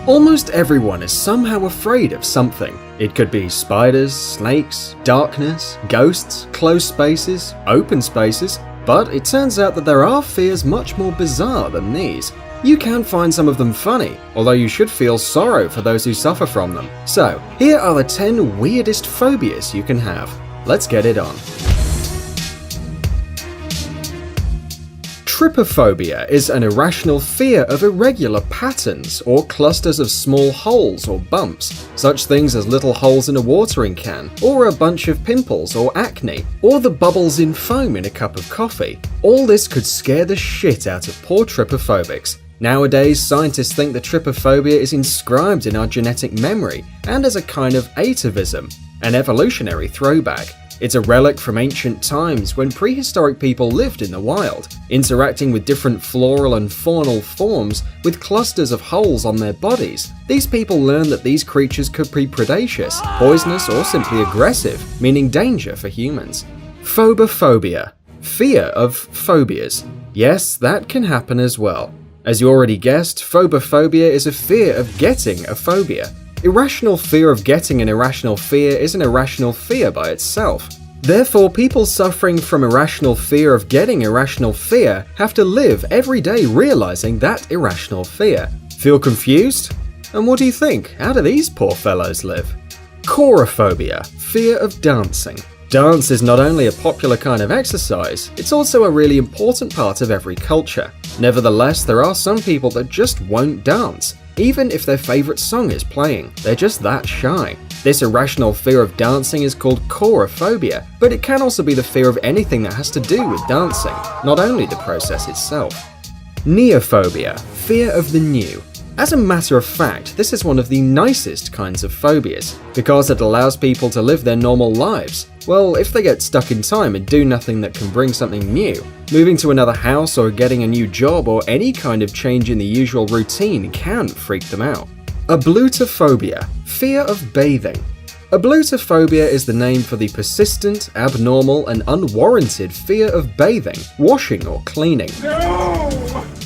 Almost everyone is somehow afraid of something. It could be spiders, snakes, darkness, ghosts, closed spaces, open spaces, but it turns out that there are fears much more bizarre than these. You can find some of them funny, although you should feel sorrow for those who suffer from them. So, here are the 10 weirdest phobias you can have. Let's get it on. Trypophobia is an irrational fear of irregular patterns or clusters of small holes or bumps, such things as little holes in a watering can, or a bunch of pimples or acne, or the bubbles in foam in a cup of coffee. All this could scare the shit out of poor trypophobics. Nowadays, scientists think that trypophobia is inscribed in our genetic memory and as a kind of atavism, an evolutionary throwback. It's a relic from ancient times when prehistoric people lived in the wild, interacting with different floral and faunal forms with clusters of holes on their bodies. These people learned that these creatures could be predaceous, poisonous, or simply aggressive, meaning danger for humans. Phobophobia, fear of phobias. Yes, that can happen as well. As you already guessed, phobophobia is a fear of getting a phobia. Irrational fear of getting an irrational fear is an irrational fear by itself. Therefore, people suffering from irrational fear of getting irrational fear have to live every day realizing that irrational fear. Feel confused? And what do you think? How do these poor fellows live? Chorophobia, fear of dancing. Dance is not only a popular kind of exercise, it's also a really important part of every culture. Nevertheless, there are some people that just won't dance. Even if their favorite song is playing, they're just that shy. This irrational fear of dancing is called chorophobia, but it can also be the fear of anything that has to do with dancing, not only the process itself. Neophobia, fear of the new. As a matter of fact, this is one of the nicest kinds of phobias, because it allows people to live their normal lives. Well, if they get stuck in time and do nothing that can bring something new, moving to another house or getting a new job or any kind of change in the usual routine can freak them out. Ablutophobia, fear of bathing. Ablutophobia is the name for the persistent, abnormal, and unwarranted fear of bathing, washing, or cleaning. No!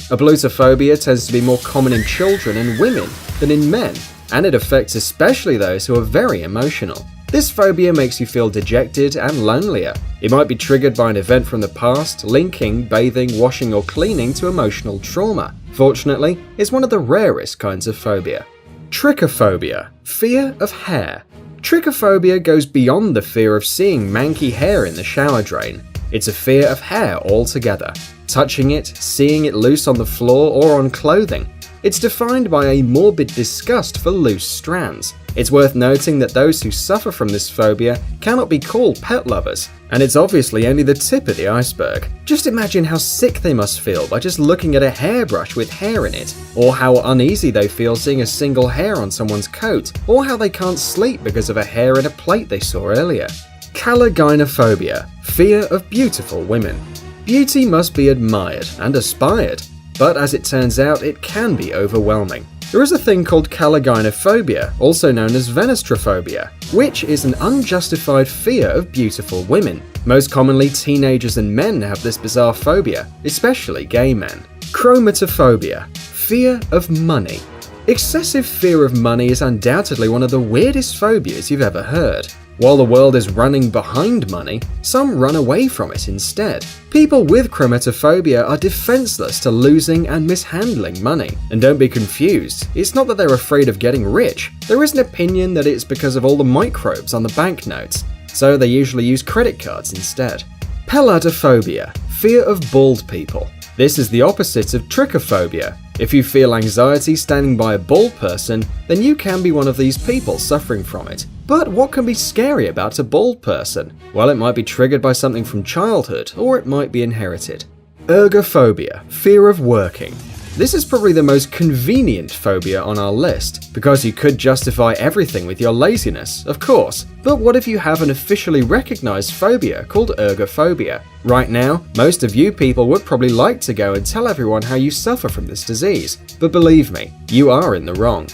Ablutophobia tends to be more common in children and women than in men, and it affects especially those who are very emotional. This phobia makes you feel dejected and lonelier. It might be triggered by an event from the past, linking bathing, washing, or cleaning to emotional trauma. Fortunately, it's one of the rarest kinds of phobia. Trichophobia, fear of hair. Trichophobia goes beyond the fear of seeing manky hair in the shower drain. It's a fear of hair altogether. Touching it, seeing it loose on the floor or on clothing. It's defined by a morbid disgust for loose strands. It's worth noting that those who suffer from this phobia cannot be called pet lovers, and it's obviously only the tip of the iceberg. Just imagine how sick they must feel by just looking at a hairbrush with hair in it, or how uneasy they feel seeing a single hair on someone's coat, or how they can't sleep because of a hair in a plate they saw earlier. Calogynophobia, fear of beautiful women. Beauty must be admired and aspired, but as it turns out, it can be overwhelming. There is a thing called calogynophobia, also known as venestrophobia, which is an unjustified fear of beautiful women. Most commonly, teenagers and men have this bizarre phobia, especially gay men. Chromatophobia, fear of money. Excessive fear of money is undoubtedly one of the weirdest phobias you've ever heard. While the world is running behind money, some run away from it instead. People with chromatophobia are defenseless to losing and mishandling money. And don't be confused, it's not that they're afraid of getting rich. There is an opinion that it's because of all the microbes on the banknotes, so they usually use credit cards instead. Peladophobia, fear of bald people. This is the opposite of trichophobia. If you feel anxiety standing by a bald person, then you can be one of these people suffering from it. But what can be scary about a bald person? Well, it might be triggered by something from childhood, or it might be inherited. Ergophobia, fear of working. This is probably the most convenient phobia on our list, because you could justify everything with your laziness, of course. But what if you have an officially recognized phobia called ergophobia? Right now, most of you people would probably like to go and tell everyone how you suffer from this disease, but believe me, you are in the wrong.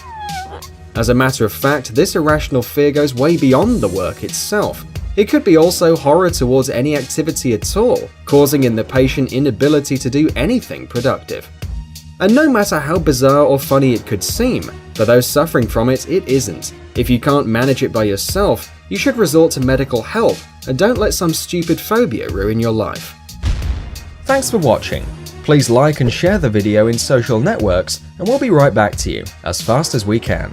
As a matter of fact, this irrational fear goes way beyond the work itself. It could be also horror towards any activity at all, causing in the patient inability to do anything productive. And no matter how bizarre or funny it could seem, For those suffering from it, it isn't. If you can't manage it by yourself, you should resort to medical help, and don't let some stupid phobia ruin your life. Thanks for watching. Please like and share the video in social networks, and we'll be right back to you as fast as we can.